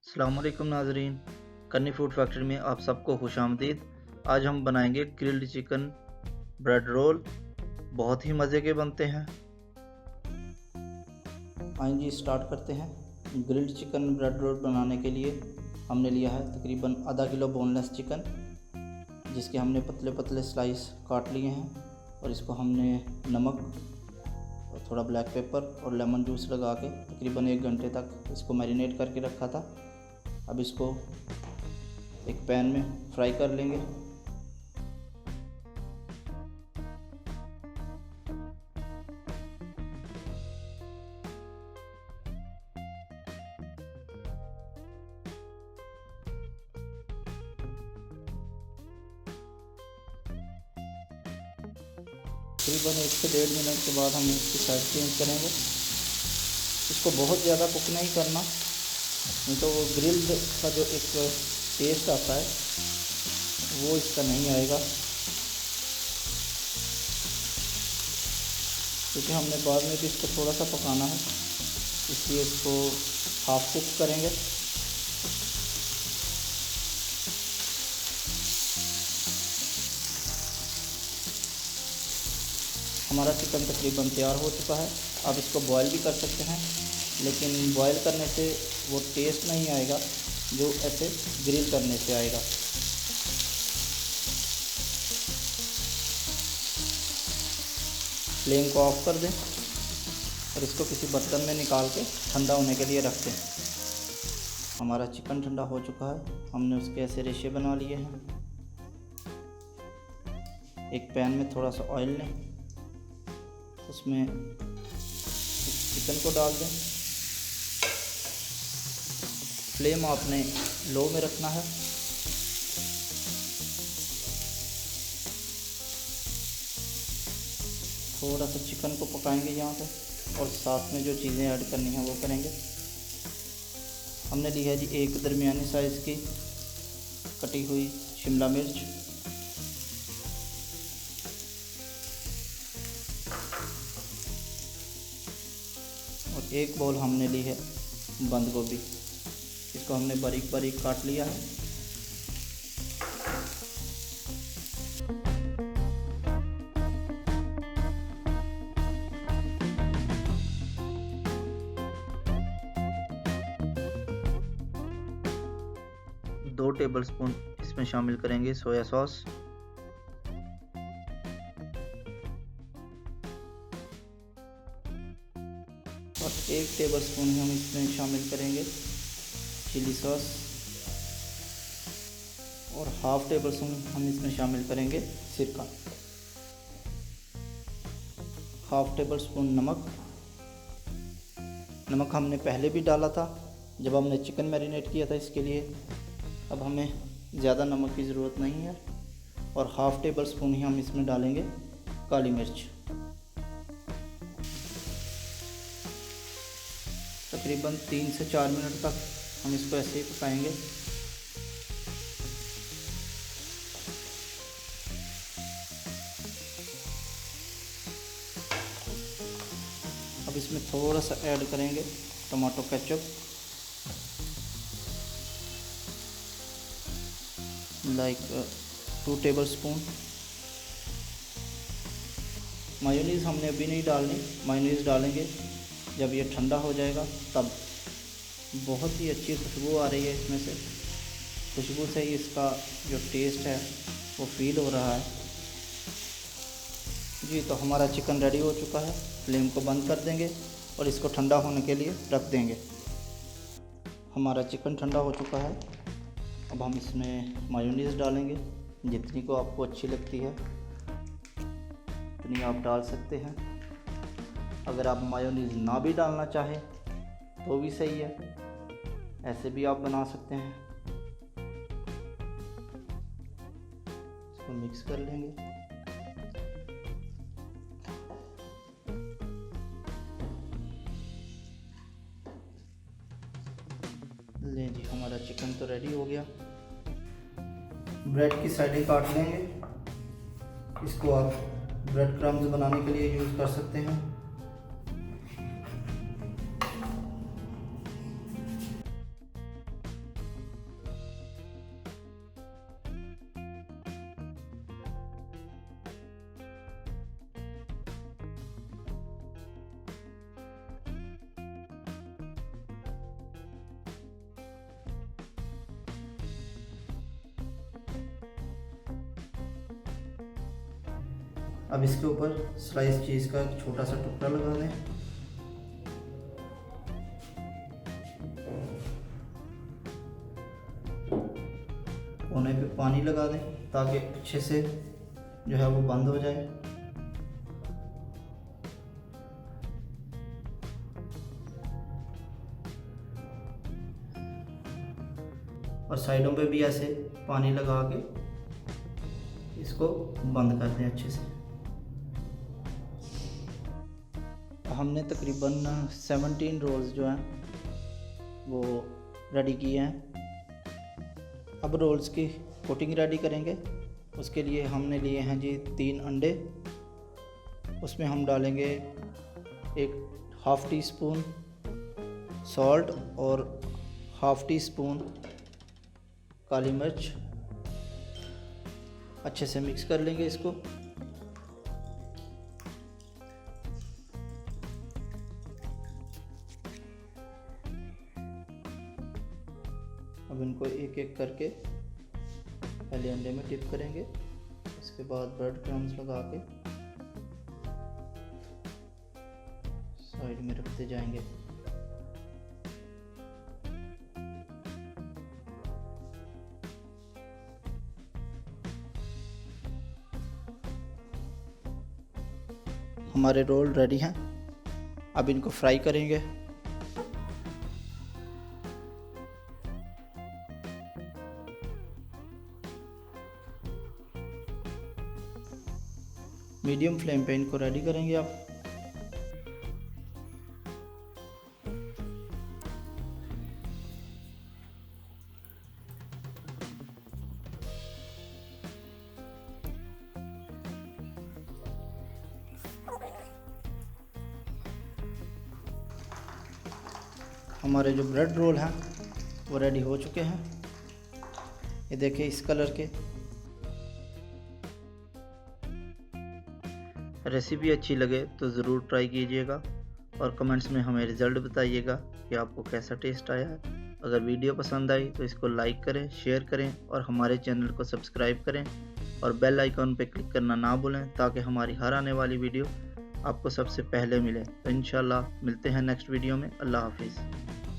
अस्सलाम वालेकुम नाज़रीन, कन्नी फूड फैक्ट्री में आप सबको खुशामदीद। आज हम बनाएंगे ग्रिल्ड चिकन ब्रेड रोल। बहुत ही मज़े के बनते हैं। आइए जी स्टार्ट करते हैं। ग्रिल्ड चिकन ब्रेड रोल बनाने के लिए हमने लिया है तकरीबन आधा किलो बोनलेस चिकन, जिसके हमने पतले पतले स्लाइस काट लिए हैं और इसको हमने नमक और थोड़ा ब्लैक पेपर और लेमन जूस लगा के तकरीबन 1 घंटे तक इसको मैरिनेट करके रखा था। अब इसको एक पैन में फ्राई कर लेंगे। तकरीबन 1 से 1.5 मिनट के बाद हम इसकी साइड चेंज करेंगे। इसको बहुत ज़्यादा कुक नहीं करना, नहीं तो वो ग्रिल्ड का जो एक टेस्ट आता है वो इसका नहीं आएगा, क्योंकि हमने बाद में भी इसको थोड़ा सा पकाना है, इसलिए इसको हाफ कुक करेंगे। हमारा चिकन तकरीबन तैयार हो चुका है। आप इसको बॉयल भी कर सकते हैं, लेकिन बॉयल करने से वो टेस्ट नहीं आएगा जो ऐसे ग्रिल करने से आएगा। फ्लेम को ऑफ कर दें और इसको किसी बर्तन में निकाल के ठंडा होने के लिए रख दें। हमारा चिकन ठंडा हो चुका है। हमने उसके ऐसे रेशे बना लिए हैं। एक पैन में थोड़ा सा ऑयल लें, उसमें चिकन को डाल दें। फ्लेम आपने लो में रखना है। थोड़ा सा चिकन को पकाएंगे यहाँ पे और साथ में जो चीज़ें ऐड करनी हैं वो करेंगे। हमने ली है जी एक दरमियानी साइज़ की कटी हुई शिमला मिर्च, और एक बाउल हमने ली है बंद गोभी। इसको हमने बारीक बारीक काट लिया है। दो टेबलस्पून इसमें शामिल करेंगे सोया सॉस, और 1 टेबलस्पून हम इसमें शामिल करेंगे चिली सॉस, और हाफ़ टेबलस्पून हम इसमें शामिल करेंगे सिरका, हाफ़ टेबलस्पून नमक। नमक हमने पहले भी डाला था जब हमने चिकन मैरिनेट किया था इसके लिए। अब हमें ज़्यादा नमक की ज़रूरत नहीं है। और हाफ़ टेबलस्पून ही हम इसमें डालेंगे काली मिर्च। तकरीबन 3 से 4 मिनट तक हम इसको ऐसे ही पकाएंगे। अब इसमें थोड़ा सा ऐड करेंगे tomato ketchup, like 2 tablespoon. Mayonnaise हमने अभी नहीं डालनी, मायोनीज़ डालेंगे जब ये ठंडा हो जाएगा तब। बहुत ही अच्छी खुशबू आ रही है इसमें से। खुशबू से ही इसका जो टेस्ट है वो फील हो रहा है जी। तो हमारा चिकन रेडी हो चुका है। फ्लेम को बंद कर देंगे और इसको ठंडा होने के लिए रख देंगे। हमारा चिकन ठंडा हो चुका है। अब हम इसमें मायोनीज़ डालेंगे, जितनी को आपको अच्छी लगती है उतनी आप डाल सकते हैं। अगर आप मायोनीज़ ना भी डालना चाहें तो भी सही है, ऐसे भी आप बना सकते हैं। इसको मिक्स कर लेंगे। ले जी, हमारा चिकन तो रेडी हो गया। ब्रेड की साइडें काट लेंगे। इसको आप ब्रेड क्रम्स बनाने के लिए यूज़ कर सकते हैं। अब इसके ऊपर स्लाइस चीज़ का एक छोटा सा टुकड़ा लगा दें। कोने पे पानी लगा दें ताकि अच्छे से जो है वो बंद हो जाए। और साइडों पे भी ऐसे पानी लगा के इसको बंद कर दें अच्छे से। हमने तकरीबन 17 रोल्स जो हैं वो रेडी किए हैं। अब रोल्स की कोटिंग रेडी करेंगे। उसके लिए हमने लिए हैं जी 3 अंडे। उसमें हम डालेंगे एक हाफ़ टी स्पून सॉल्ट और हाफ़ टी स्पून काली मिर्च। अच्छे से मिक्स कर लेंगे इसको। अब इनको एक एक करके पहले अंडे में डिप करेंगे, इसके बाद ब्रेड क्रम्स लगा के साइड में रखते जाएंगे। हमारे रोल रेडी हैं। अब इनको फ्राई करेंगे। मीडियम फ्लेम पे इनको रेडी करेंगे आप। हमारे जो ब्रेड रोल हैं वो रेडी हो चुके हैं। ये देखिए इस कलर के। रेसिपी अच्छी लगे तो ज़रूर ट्राई कीजिएगा और कमेंट्स में हमें रिज़ल्ट बताइएगा कि आपको कैसा टेस्ट आया है। अगर वीडियो पसंद आई तो इसको लाइक करें, शेयर करें और हमारे चैनल को सब्सक्राइब करें और बेल आइकॉन पर क्लिक करना ना भूलें ताकि हमारी हर आने वाली वीडियो आपको सबसे पहले मिले। तो इंशाल्लाह मिलते हैं नेक्स्ट वीडियो में। अल्लाह हाफिज़।